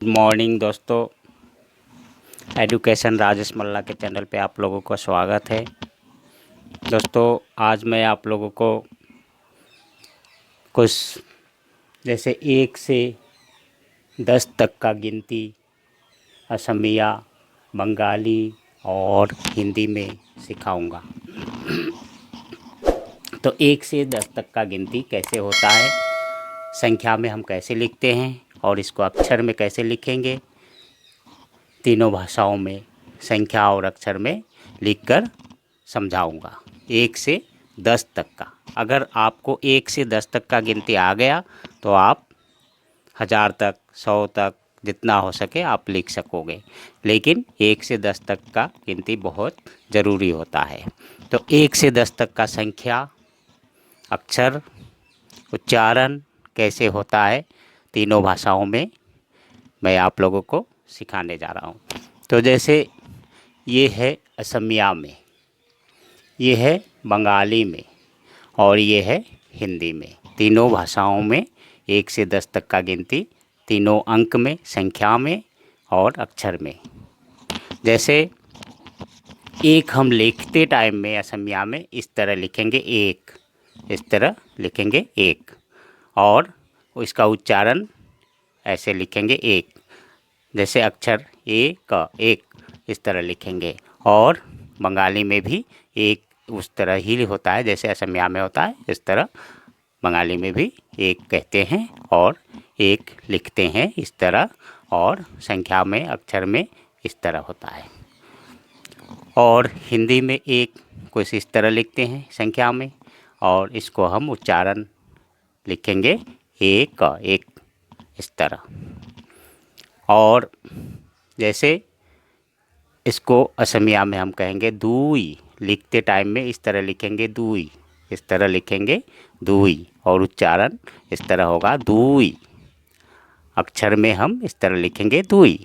Good morning दोस्तों। Education Rajesh मल्ला के channel पे आप लोगों का स्वागत है। दोस्तों आज मैं आप लोगों को कुछ जैसे 1 से 10 तक का गिनती असमिया, बंगाली और हिंदी में सिखाऊंगा। तो 1 से 10 तक का गिनती कैसे होता है, संख्या में हम कैसे लिखते हैं और इसको अक्षर में कैसे लिखेंगे, तीनों भाषाओं में संख्या और अक्षर में लिखकर समझाऊंगा। 1 से 10 तक का, अगर आपको 1 से 10 तक का गिनती आ गया तो आप 1000 तक, 100 तक, जितना हो सके आप लिख सकोगे। लेकिन 1 से 10 तक का गिनती बहुत ज़रूरी होता है। तो 1 से 10 तक का संख्या, अक्षर, उच्चारण कैसे होता है तीनों भाषाओं में मैं आप लोगों को सिखाने जा रहा हूँ। तो जैसे ये है असमिया में, ये है बंगाली में और ये है हिंदी में। तीनों भाषाओं में 1 से 10 तक का गिनती तीनों अंक में, संख्या में और अक्षर में। जैसे एक हम लिखते टाइम में असमिया में इस तरह लिखेंगे एक, इस तरह लिखेंगे एक, और इसका उच्चारण ऐसे लिखेंगे एक, जैसे अक्षर ए का एक इस तरह लिखेंगे। और बंगाली में भी एक उस तरह ही होता है जैसे असमिया में होता है, इस तरह बंगाली में भी एक कहते हैं और एक लिखते हैं इस तरह, और संख्या में अक्षर में इस तरह होता है। और हिंदी में एक कुछ इस तरह लिखते हैं संख्या में, और इसको हम उच्चारण लिखेंगे एक का एक इस तरह। और जैसे इसको असमिया में हम कहेंगे दुई, लिखते टाइम में इस तरह लिखेंगे दुई, इस तरह लिखेंगे दुई, और उच्चारण इस तरह होगा दुई। अक्षर में हम इस तरह लिखेंगे दुई।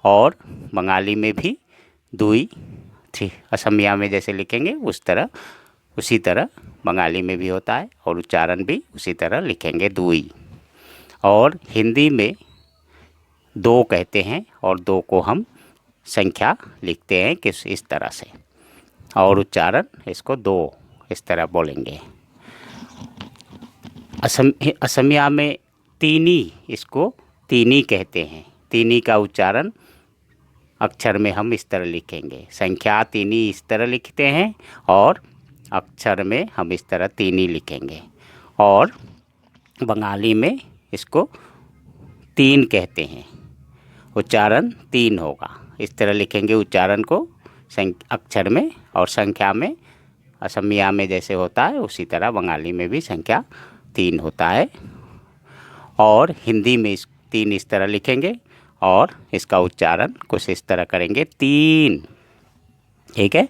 और बंगाली में भी दुई असमिया में जैसे लिखेंगे उस तरह, उसी तरह बंगाली में भी होता है और उच्चारण भी उसी तरह लिखेंगे दुई। और हिंदी में दो कहते हैं और दो को हम संख्या लिखते हैं किस इस तरह से, और उच्चारण इसको दो इस तरह बोलेंगे। असमिया में तीनी, इसको तीनी कहते हैं। तीनी का उच्चारण अक्षर में हम इस तरह लिखेंगे, संख्या तीनी इस तरह लिखते हैं और अक्षर में हम इस तरह तीनी लिखेंगे। और बंगाली में इसको तीन कहते हैं, उच्चारण तीन होगा, इस तरह लिखेंगे उच्चारण को अक्षर में, और संख्या में असमिया में जैसे होता है उसी तरह बंगाली में भी संख्या तीन होता है। और हिंदी में तीन इस तरह लिखेंगे और इसका उच्चारण कुछ इस तरह करेंगे तीन, ठीक है।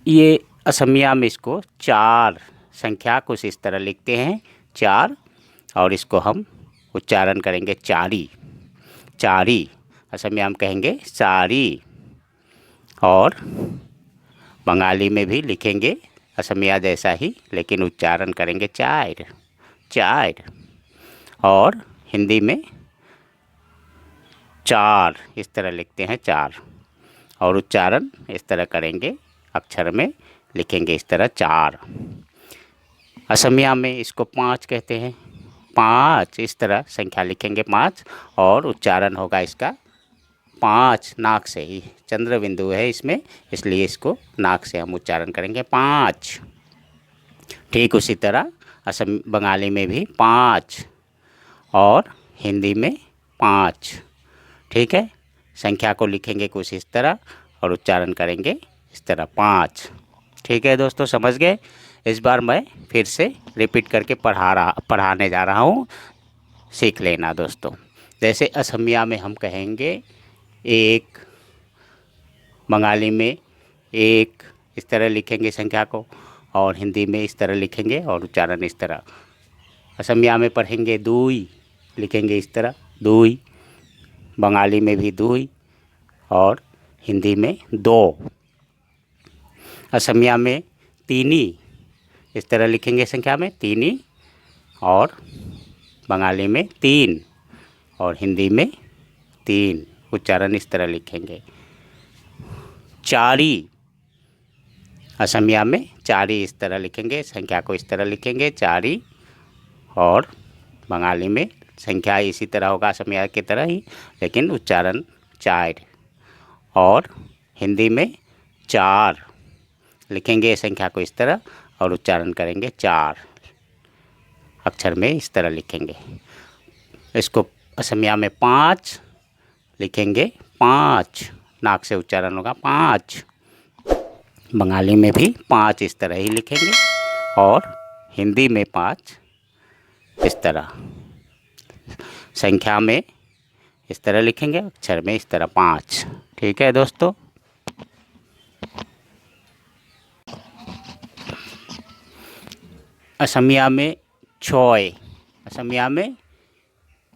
ये असमिया में इसको चार, संख्या कुछ इस तरह लिखते हैं चार, और इसको हम उच्चारण करेंगे चारी, चारी। असमिया में कहेंगे सारी। और बंगाली में भी लिखेंगे असमिया जैसा ही, लेकिन उच्चारण करेंगे चार, चार। और हिंदी में चार इस तरह लिखते हैं चार, और उच्चारण इस तरह करेंगे, अक्षर में लिखेंगे इस तरह चार। असमिया में इसको पाँच कहते हैं, पाँच इस तरह संख्या लिखेंगे पाँच, और उच्चारण होगा इसका पाँच, नाक से ही, चंद्र बिंदु है इसमें इसलिए इसको नाक से हम उच्चारण करेंगे पाँच। ठीक उसी तरह बंगाली में भी पाँच और हिंदी में पाँच, ठीक है। संख्या को लिखेंगे कुछ इस तरह और उच्चारण करेंगे इस तरह पाँच, ठीक है दोस्तों, समझ गए। इस बार मैं फिर से रिपीट करके पढ़ाने जा रहा हूँ, सीख लेना दोस्तों। जैसे असमिया में हम कहेंगे एक, बंगाली में एक इस तरह लिखेंगे संख्या को, और हिंदी में इस तरह लिखेंगे और उच्चारण इस तरह। असमिया में पढ़ेंगे दुई, लिखेंगे इस तरह दुई, बंगाली में भी दुई और हिंदी में दो। असमिया में तीनी इस तरह लिखेंगे संख्या में तीनी, और बंगाली में तीन, और हिंदी में 3, उच्चारण इस तरह लिखेंगे। चारी, असमिया में चारी इस तरह लिखेंगे, संख्या को इस तरह लिखेंगे चारी। और बंगाली में संख्या इसी तरह होगा असमिया की तरह ही, लेकिन उच्चारण 4। और हिंदी में 4 लिखेंगे संख्या को इस तरह और उच्चारण करेंगे 4, अक्षर में इस तरह लिखेंगे। इसको असमिया में 5 लिखेंगे, 5 नाक से उच्चारण होगा 5। बंगाली में भी 5 इस तरह ही लिखेंगे और हिंदी में 5 इस तरह, संख्या में इस तरह लिखेंगे, अक्षर में इस तरह 5। ठीक है दोस्तों। असमिया में छोय, असमिया में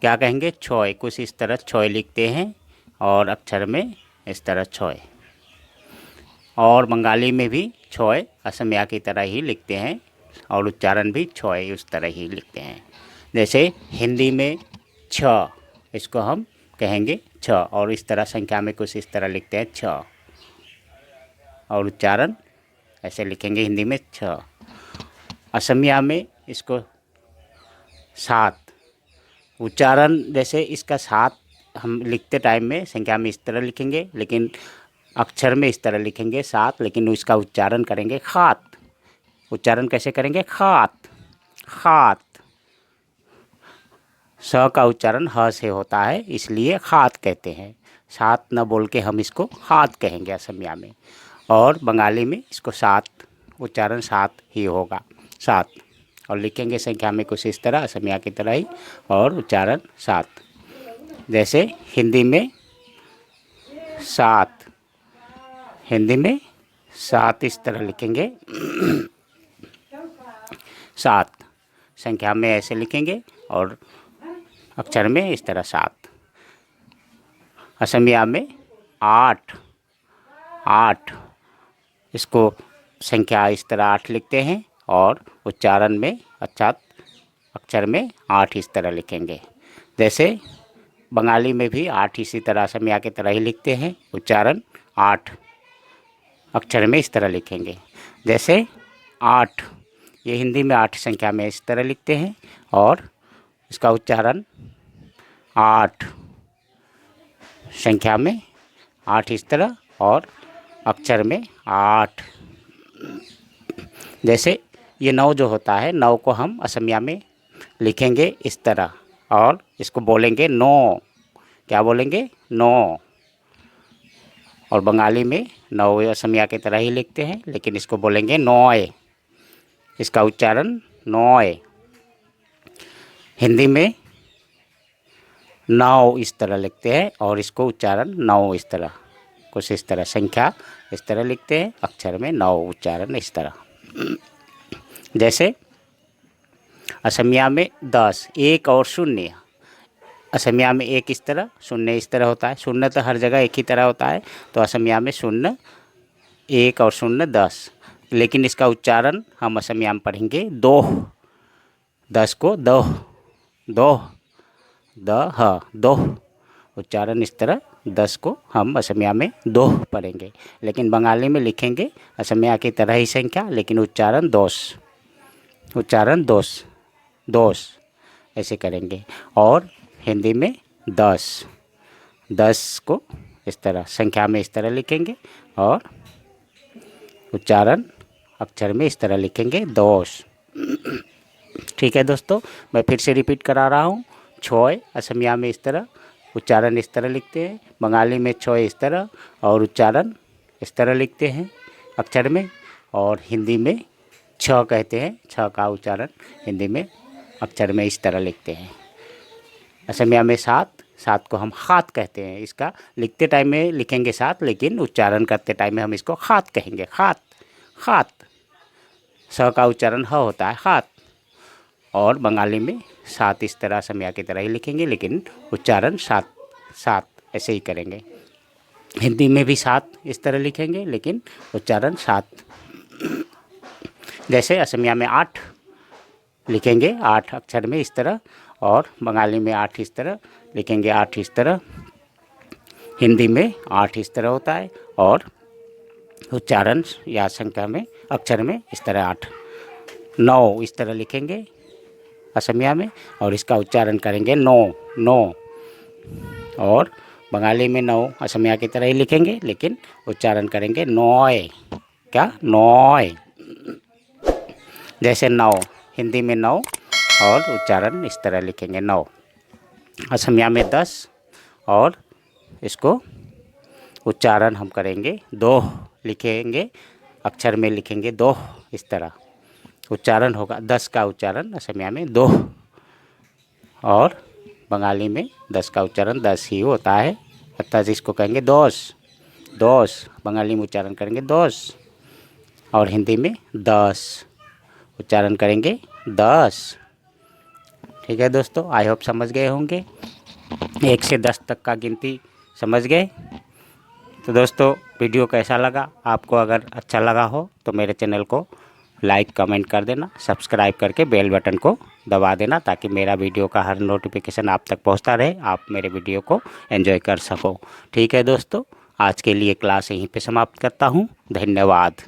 क्या कहेंगे, छोय, कुछ इस तरह छोय लिखते हैं और अक्षर में इस तरह छोय। और बंगाली में भी छोय असमिया की तरह ही लिखते हैं और उच्चारण भी छोय उस तरह ही लिखते हैं। जैसे हिंदी में 6, इसको हम कहेंगे 6 और इस तरह संख्या में कुछ इस तरह लिखते हैं 6 और उच्चारण ऐसे लिखेंगे हिंदी में 6। असमिया में इसको 7, उच्चारण जैसे इसका 7 हम लिखते टाइम में संख्या में इस तरह लिखेंगे, लेकिन अक्षर में इस तरह लिखेंगे 7, लेकिन इसका उच्चारण करेंगे खात। उच्चारण कैसे करेंगे, खात, खात। स का उच्चारण ह से होता है, इसलिए खात कहते हैं। 7 न बोल के हम इसको खात कहेंगे असमिया में। और बंगाली में इसको 7, उच्चारण 7 ही होगा, 7। और लिखेंगे संख्या में कुछ इस तरह असमिया की तरह ही और उच्चारण 7। जैसे हिंदी में 7, हिंदी में 7 इस तरह लिखेंगे 7, संख्या में ऐसे लिखेंगे और अक्षर में इस तरह 7। असमिया में 8, 8, इसको संख्या इस तरह 8 लिखते हैं और उच्चारण में अर्थात अक्षर में 8 इस तरह लिखेंगे। जैसे बंगाली में भी 8 इसी तरह असमिया की तरह ही लिखते हैं, उच्चारण 8, अक्षर में इस तरह लिखेंगे। जैसे 8, ये हिंदी में 8 संख्या में इस तरह लिखते हैं और इसका उच्चारण 8, संख्या में 8 इस तरह और अक्षर में 8। जैसे ये 9 जो होता है, 9 को हम असमिया में लिखेंगे इस तरह और इसको बोलेंगे 9, क्या बोलेंगे, 9। और बंगाली में 9 असमिया की तरह ही लिखते हैं, लेकिन इसको बोलेंगे 9, इसका उच्चारण 9। हिंदी में 9 इस तरह लिखते हैं और इसको उच्चारण 9 इस तरह, कुछ इस तरह संख्या इस तरह लिखते हैं, अक्षर में 9, उच्चारण इस तरह। जैसे असमिया में 10, 1 और 0, असमिया में 1 इस तरह, 0 इस तरह होता है। 0 तो हर जगह एक ही तरह होता है, तो असमिया में 0, 1 और 0 10, लेकिन इसका उच्चारण हम असमिया में पढ़ेंगे 2, 10 को दोह, दोह, दह, दोह, उच्चारण इस तरह 10 को हम असमिया में दोह पढ़ेंगे, लेकिन बंगाली में लिखेंगे असमिया की तरह ही संख्या, लेकिन उच्चारण दोष, उच्चारण दोष, दोष ऐसे करेंगे। और हिंदी में 10, 10 को इस तरह संख्या में इस तरह लिखेंगे और उच्चारण अक्षर में इस तरह लिखेंगे दोष। ठीक है दोस्तों, मैं फिर से रिपीट करा रहा हूँ। छोय असमिया में इस तरह, उच्चारण इस तरह लिखते हैं। बंगाली में छोय इस तरह और उच्चारण इस तरह लिखते हैं अक्षर में। और हिंदी में 6 कहते हैं, 6 का उच्चारण हिंदी में अक्षर में इस तरह लिखते हैं। असमिया में 7, 7 को हम खात कहते हैं। इसका लिखते टाइम में लिखेंगे 7, लेकिन उच्चारण करते टाइम में हम इसको खात कहेंगे, खात, खात। स का उच्चारण ह होता है, खात। और बंगाली में 7 इस तरह असमिया की तरह ही लिखेंगे, लेकिन उच्चारण 7, 7 ऐसे ही करेंगे। हिंदी में भी 7 इस तरह लिखेंगे, लेकिन उच्चारण 7। जैसे असमिया में 8 लिखेंगे, 8 अक्षर में इस तरह, और बंगाली में 8 इस तरह, लिखेंगे 8 इस तरह। हिंदी में 8 इस तरह होता है और उच्चारण या संख्या में अक्षर में इस तरह 8। 9 इस तरह लिखेंगे असमिया में और इसका उच्चारण करेंगे 9 9। और बंगाली में 9 असमिया की तरह ही लिखेंगे लेकिन उच्चारण करेंगे 9। क्या? 9। जैसे 9 हिंदी में 9 और उच्चारण इस तरह लिखेंगे 9। असमिया में 10 और इसको उच्चारण हम करेंगे 2 लिखेंगे, अक्षर में लिखेंगे 2 इस तरह। उच्चारण होगा 10 का उच्चारण असमिया में 2 और बंगाली में 10 का उच्चारण 10 ही होता है, अतः इसको कहेंगे 10 10। बंगाली में उच्चारण करेंगे 10 और हिंदी में 10 उच्चारण करेंगे 10। ठीक है दोस्तों, आई होप समझ गए होंगे। 1 से 10 तक का गिनती समझ गए। तो दोस्तों वीडियो कैसा लगा? आपको अगर अच्छा लगा हो तो मेरे चैनल को लाइक कमेंट कर देना, सब्सक्राइब करके बेल बटन को दबा देना ताकि मेरा वीडियो का हर नोटिफिकेशन आप तक पहुंचता रहे, आप मेरे वीडियो को एंजॉय कर सको। ठीक है दोस्तों, आज के लिए क्लास यहीं पे समाप्त करता हूं। धन्यवाद।